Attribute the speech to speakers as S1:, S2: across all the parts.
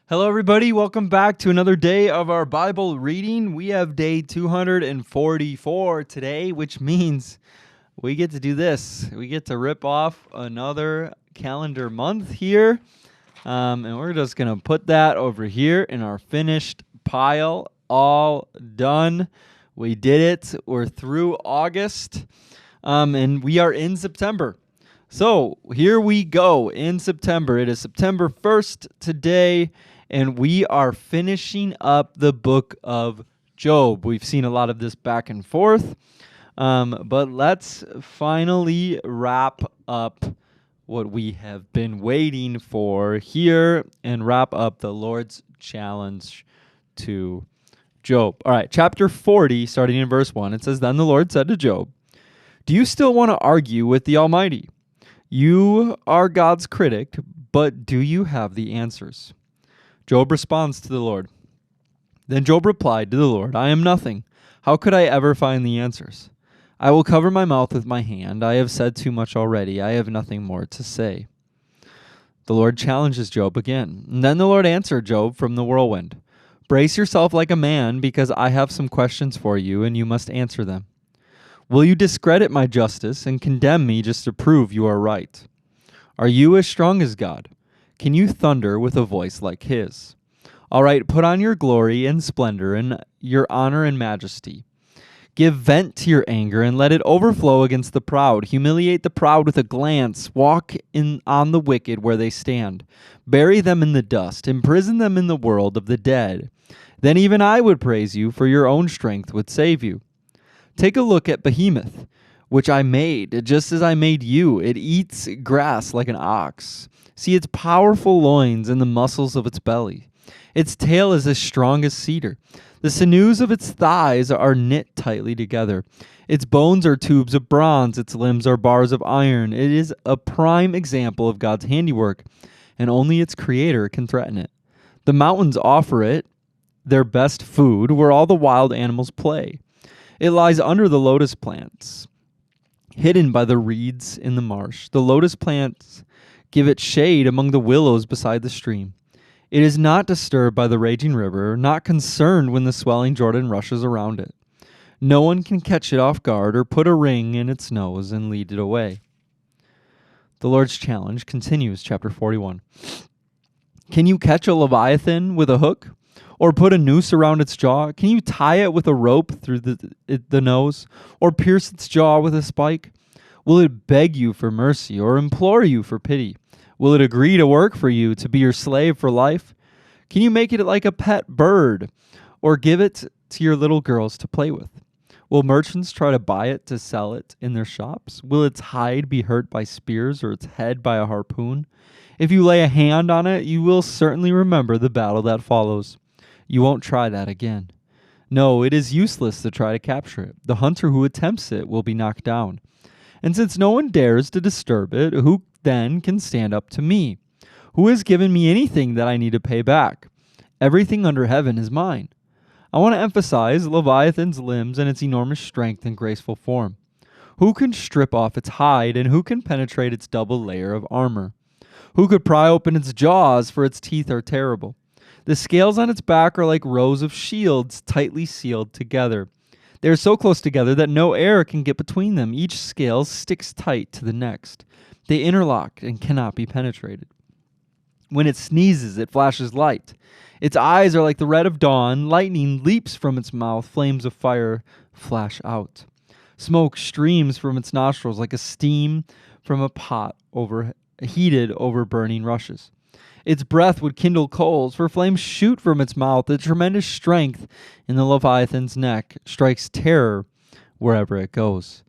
S1: Hello, everybody. Welcome back to another day of our Bible reading. We have day 244 today, which means we get to do this. We get to rip off another calendar month here, and we're just going to put that over here in our finished pile. All done. We did it. We're through August, and we are in September. So here we go in September. It is September 1st today, and we are finishing up the book of Job. We've seen a lot of this back and forth, but let's finally wrap up what we have been waiting for here and wrap up the Lord's challenge to Job. All right, chapter 40, starting in verse 1, it says, "Then the Lord said to Job, 'Do you still want to argue with the Almighty? You are God's critic, but do you have the answers?' Job responds to the Lord. Then Job replied to the Lord, 'I am nothing. How could I ever find the answers? I will cover my mouth with my hand. I have said too much already. I have nothing more to say.' The Lord challenges Job again. And then the Lord answered Job from the whirlwind, 'Brace yourself like a man, because I have some questions for you, and you must answer them. Will you discredit my justice and condemn me just to prove you are right? Are you as strong as God? Can you thunder with a voice like his? All right, put on your glory and splendor and your honor and majesty. Give vent to your anger and let it overflow against the proud. Humiliate the proud with a glance. Walk on the wicked where they stand. Bury them in the dust. Imprison them in the world of the dead. Then even I would praise you, for your own strength would save you. Take a look at Behemoth, which I made, just as I made you. It eats grass like an ox. See its powerful loins and the muscles of its belly. Its tail is as strong as cedar. The sinews of its thighs are knit tightly together. Its bones are tubes of bronze. Its limbs are bars of iron. It is a prime example of God's handiwork, and only its creator can threaten it. The mountains offer it their best food, where all the wild animals play. It lies under the lotus plants, hidden by the reeds in the marsh. The lotus plants give it shade among the willows beside the stream. It is not disturbed by the raging river, not concerned when the swelling Jordan rushes around it. No one can catch it off guard or put a ring in its nose and lead it away." The Lord's challenge continues, chapter 41. "Can you catch a leviathan with a hook? Or put a noose around its jaw? Can you tie it with a rope through the nose? Or pierce its jaw with a spike? Will it beg you for mercy or implore you for pity? Will it agree to work for you, to be your slave for life? Can you make it like a pet bird or give it to your little girls to play with? Will merchants try to buy it to sell it in their shops? Will its hide be hurt by spears or its head by a harpoon? If you lay a hand on it, you will certainly remember the battle that follows. You won't try that again. No, it is useless to try to capture it. The hunter who attempts it will be knocked down. And since no one dares to disturb it, who then can stand up to me? Who has given me anything that I need to pay back? Everything under heaven is mine." I want to emphasize Leviathan's limbs and its enormous strength and graceful form. Who can strip off its hide, and who can penetrate its double layer of armor? Who could pry open its jaws, for its teeth are terrible? The scales on its back are like rows of shields tightly sealed together. They are so close together that no air can get between them. Each scale sticks tight to the next. They interlock and cannot be penetrated. When it sneezes, it flashes light. Its eyes are like the red of dawn. Lightning leaps from its mouth. Flames of fire flash out. Smoke streams from its nostrils like a steam from a pot heated over burning rushes. Its breath would kindle coals, for flames shoot from its mouth. The tremendous strength in the Leviathan's neck strikes terror wherever it goes.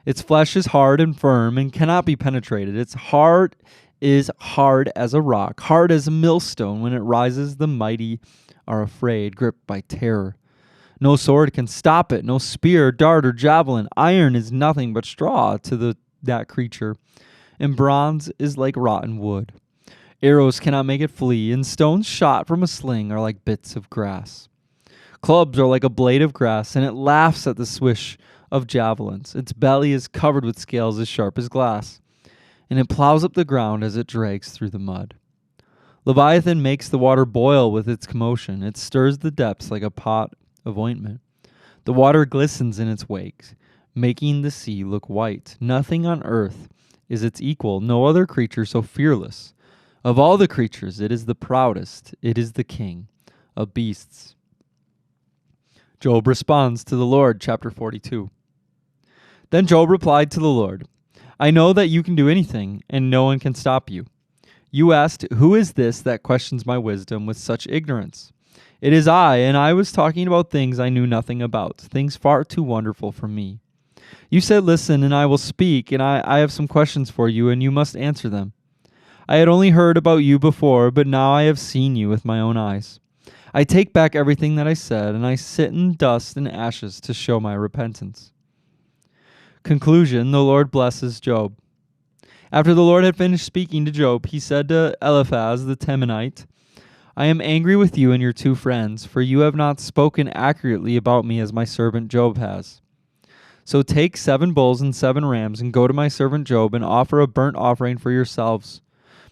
S1: Its flesh is hard and firm and cannot be penetrated. Its heart is hard as a rock, hard as a millstone. When it rises, the mighty are afraid, gripped by terror. No sword can stop it, no spear, dart, or javelin. Iron is nothing but straw to that creature, and bronze is like rotten wood. Arrows cannot make it flee, and stones shot from a sling are like bits of grass. Clubs are like a blade of grass, and it laughs at the swish of javelins. Its belly is covered with scales as sharp as glass, and it plows up the ground as it drags through the mud. Leviathan makes the water boil with its commotion. It stirs the depths like a pot of ointment. The water glistens in its wake, making the sea look white. Nothing on earth is its equal, no other creature so fearless. Of all the creatures, it is the proudest. It is the king of beasts. Job responds to the Lord, chapter 42. Then Job replied to the Lord, I know that you can do anything, and no one can stop you. You asked, who is this that questions my wisdom with such ignorance? It is I, and I was talking about things I knew nothing about, things far too wonderful for me. You said, listen, and I will speak, and I have some questions for you, and you must answer them. I had only heard about you before, but now I have seen you with my own eyes. I take back everything that I said, and I sit in dust and ashes to show my repentance. Conclusion, the Lord blesses Job. After the Lord had finished speaking to Job, he said to Eliphaz the Temanite, I am angry with you and your two friends, for you have not spoken accurately about me as my servant Job has. So take 7 bulls and 7 rams and go to my servant Job and offer a burnt offering for yourselves.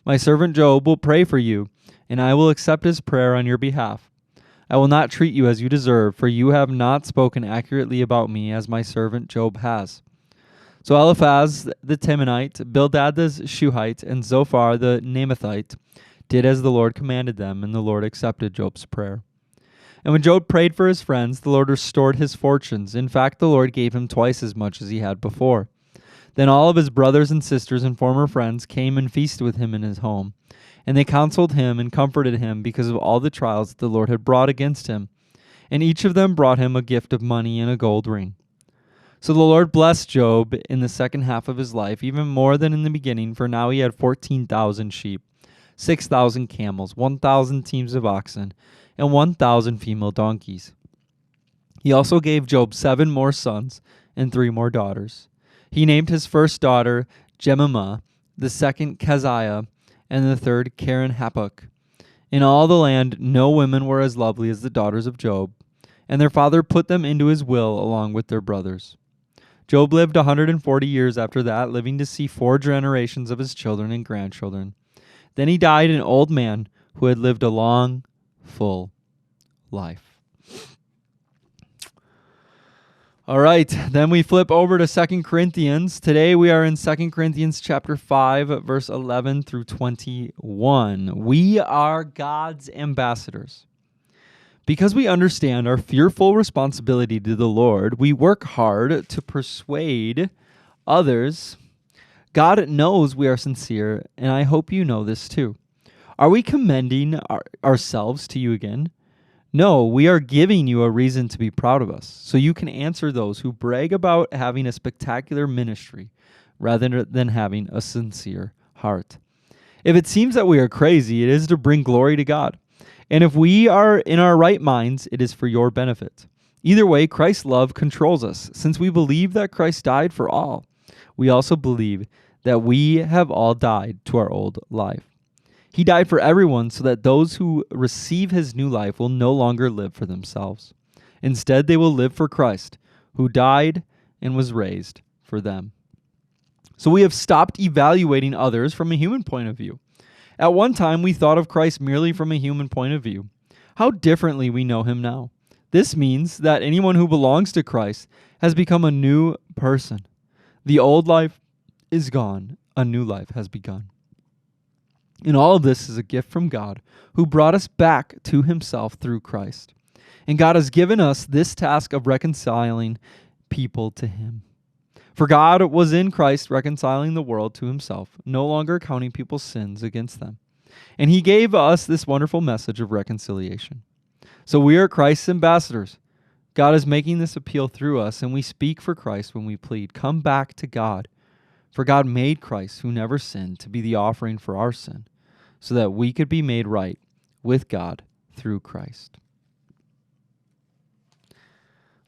S1: My servant Job will pray for you, and I will accept his prayer on your behalf. I will not treat you as you deserve, for you have not spoken accurately about me as my servant Job has. So Eliphaz the Temanite, Bildad the Shuhite, and Zophar the Naamathite did as the Lord commanded them, and the Lord accepted Job's prayer. And when Job prayed for his friends, the Lord restored his fortunes. In fact, the Lord gave him twice as much as he had before. Then all of his brothers and sisters and former friends came and feasted with him in his home. And they counseled him and comforted him because of all the trials that the Lord had brought against him. And each of them brought him a gift of money and a gold ring. So the Lord blessed Job in the second half of his life, even more than in the beginning, for now he had 14,000 sheep, 6,000 camels, 1,000 teams of oxen, and 1,000 female donkeys. He also gave Job 7 more sons and 3 more daughters. He named his first daughter Jemimah, the second Keziah, and the third Karen-Happuch. In all the land no women were as lovely as the daughters of Job, and their father put them into his will along with their brothers. Job lived 140 years after that, living to see 4 generations of his children and grandchildren. Then he died an old man who had lived a long, full life. All right, then we flip over to 2 Corinthians. Today we are in 2 Corinthians chapter 5, verse 11 through 21. We are God's ambassadors. Because we understand our fearful responsibility to the Lord, we work hard to persuade others. God knows we are sincere, and I hope you know this too. Are we commending ourselves to you again? No, we are giving you a reason to be proud of us, so you can answer those who brag about having a spectacular ministry rather than having a sincere heart. If it seems that we are crazy, it is to bring glory to God. And if we are in our right minds, it is for your benefit. Either way, Christ's love controls us. Since we believe that Christ died for all, we also believe that we have all died to our old life. He died for everyone so that those who receive his new life will no longer live for themselves. Instead, they will live for Christ, who died and was raised for them. So we have stopped evaluating others from a human point of view. At one time, we thought of Christ merely from a human point of view. How differently we know him now. This means that anyone who belongs to Christ has become a new person. The old life is gone. A new life has begun. And all of this is a gift from God, who brought us back to himself through Christ. And God has given us this task of reconciling people to him. For God was in Christ reconciling the world to himself, no longer counting people's sins against them. And he gave us this wonderful message of reconciliation. So we are Christ's ambassadors. God is making this appeal through us, and we speak for Christ when we plead, come back to God. For God made Christ, who never sinned, to be the offering for our sin, so that we could be made right with God through Christ.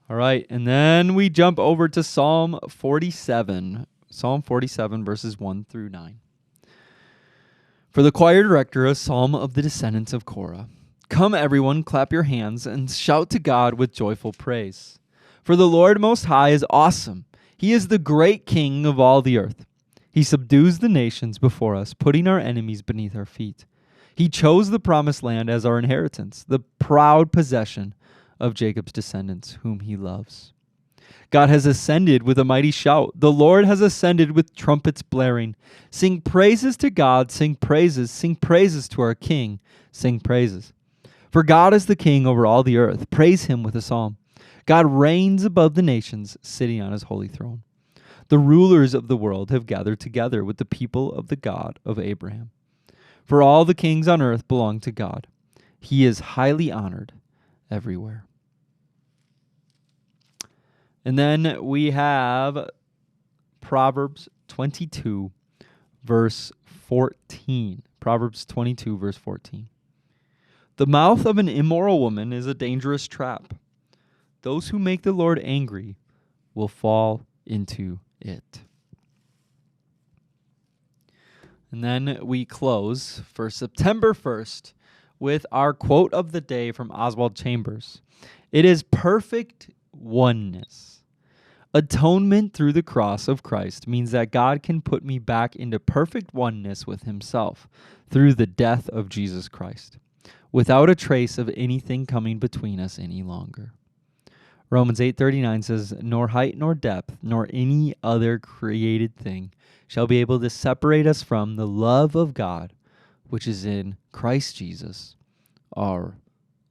S1: All right, and then we jump over to Psalm 47. Psalm 47, verses 1 through 9. For the choir director, a psalm of the descendants of Korah. Come, everyone, clap your hands and shout to God with joyful praise. For the Lord Most High is awesome. He is the great King of all the earth. He subdues the nations before us, putting our enemies beneath our feet. He chose the promised land as our inheritance, the proud possession of Jacob's descendants, whom he loves. God has ascended with a mighty shout. The Lord has ascended with trumpets blaring. Sing praises to God, sing praises to our King, sing praises. For God is the King over all the earth. Praise him with a psalm. God reigns above the nations, sitting on his holy throne. The rulers of the world have gathered together with the people of the God of Abraham. For all the kings on earth belong to God. He is highly honored everywhere. And then we have Proverbs 22, verse 14. Proverbs 22, verse 14. The mouth of an immoral woman is a dangerous trap. Those who make the Lord angry will fall into it. And then we close for September 1st with our quote of the day from Oswald Chambers. It is perfect oneness. Atonement through the cross of Christ means that God can put me back into perfect oneness with himself through the death of Jesus Christ, without a trace of anything coming between us any longer. Romans 8:39 says, "Nor height nor depth, nor any other created thing shall be able to separate us from the love of God, which is in Christ Jesus, our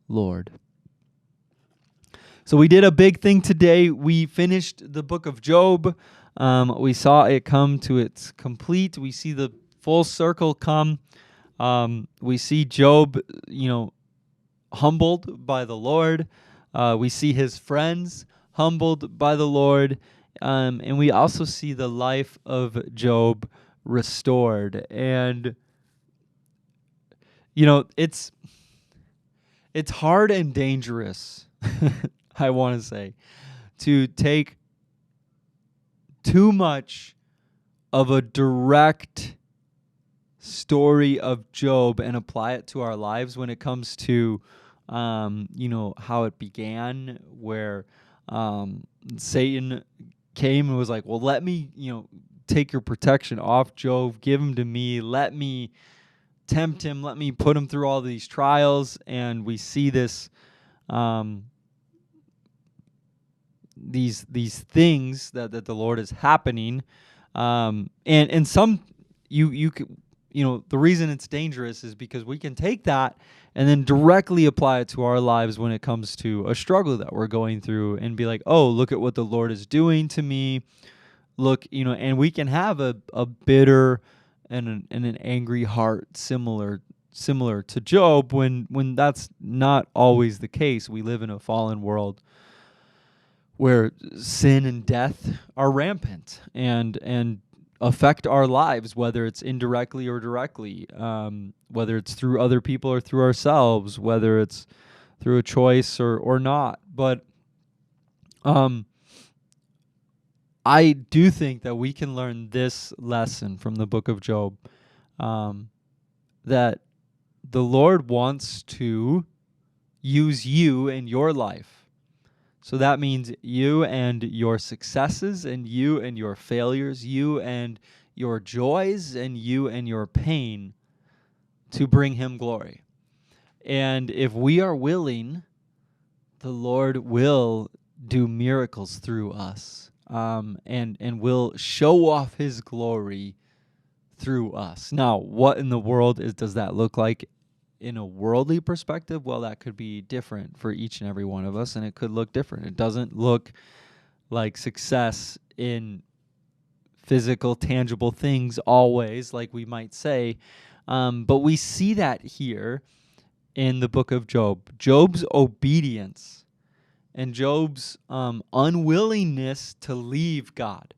S1: Lord." So we did a big thing today. We finished the book of Job. We saw it come to its complete. We see the full circle come. We see Job, humbled by the Lord. We see his friends humbled by the Lord. And we also see the life of Job restored. And, it's hard and dangerous, I want to say, to take too much of a direct story of Job and apply it to our lives when it comes to, how it began, where Satan came and was like, well, let me, take your protection off Job, give him to me, let me tempt him, let me put him through all these trials. And we see this, these things that the Lord is happening, and some you could, the reason it's dangerous is because we can take that and then directly apply it to our lives when it comes to a struggle that we're going through and be like, oh, look at what the Lord is doing to me. Look, and we can have a bitter and an angry heart similar to Job when that's not always the case. We live in a fallen world where sin and death are rampant and affect our lives, whether it's indirectly or directly, whether it's through other people or through ourselves, whether it's through a choice or not. But I do think that we can learn this lesson from the book of Job, that the Lord wants to use you in your life. So that means you and your successes, and you and your failures, you and your joys, and you and your pain, to bring him glory. And if we are willing, the Lord will do miracles through us, and will show off his glory through us. Now, what in the world does that look like in a worldly perspective? Well, that could be different for each and every one of us, and it could look different. It doesn't look like success in physical, tangible things always, like we might say, but we see that here in the book of Job. Job's obedience and Job's unwillingness to leave God,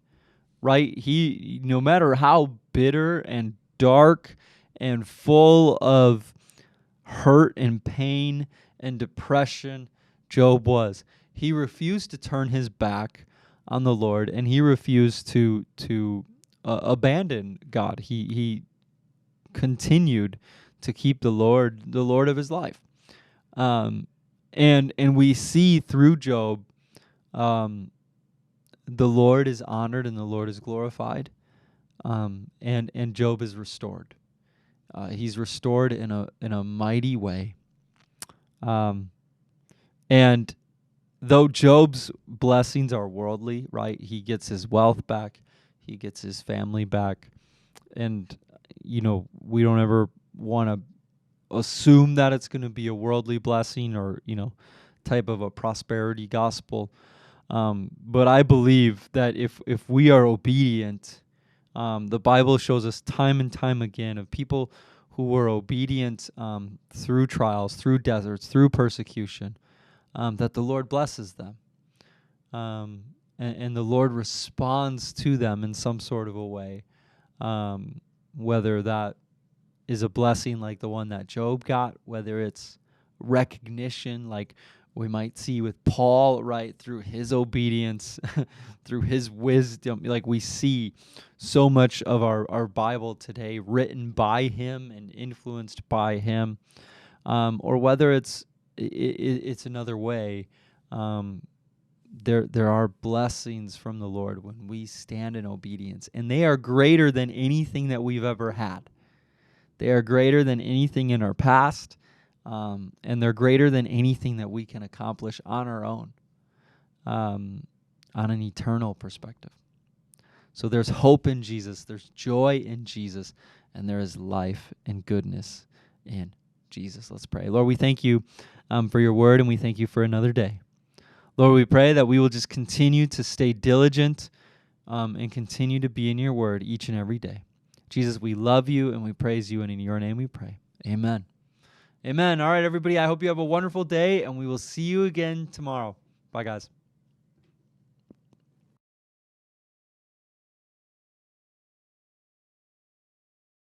S1: right? He, no matter how bitter and dark and full of hurt and pain and depression Job was, he refused to turn his back on the Lord, and he refused to abandon God. He continued to keep the Lord of his life. And we see through Job, the Lord is honored and the Lord is glorified, and Job is restored. He's restored in a mighty way. And though Job's blessings are worldly, right? He gets his wealth back, he gets his family back, and we don't ever want to assume that it's going to be a worldly blessing or type of a prosperity gospel. But I believe that if we are obedient, the Bible shows us time and time again of people who were obedient through trials, through deserts, through persecution, that the Lord blesses them. And the Lord responds to them in some sort of a way, whether that is a blessing like the one that Job got, whether it's recognition like we might see with Paul, right, through his obedience, through his wisdom. Like we see so much of our Bible today written by him and influenced by him, or whether it's another way. There are blessings from the Lord when we stand in obedience, and they are greater than anything that we've ever had. They are greater than anything in our past, and they're greater than anything that we can accomplish on our own, on an eternal perspective. So there's hope in Jesus, there's joy in Jesus, and there is life and goodness in Jesus. Let's pray. Lord, we thank you for your word, and we thank you for another day. Lord, we pray that we will just continue to stay diligent and continue to be in your word each and every day. Jesus, we love you and we praise you, and in your name we pray. Amen. Amen. All right, everybody, I hope you have a wonderful day, and we will see you again tomorrow. Bye, guys.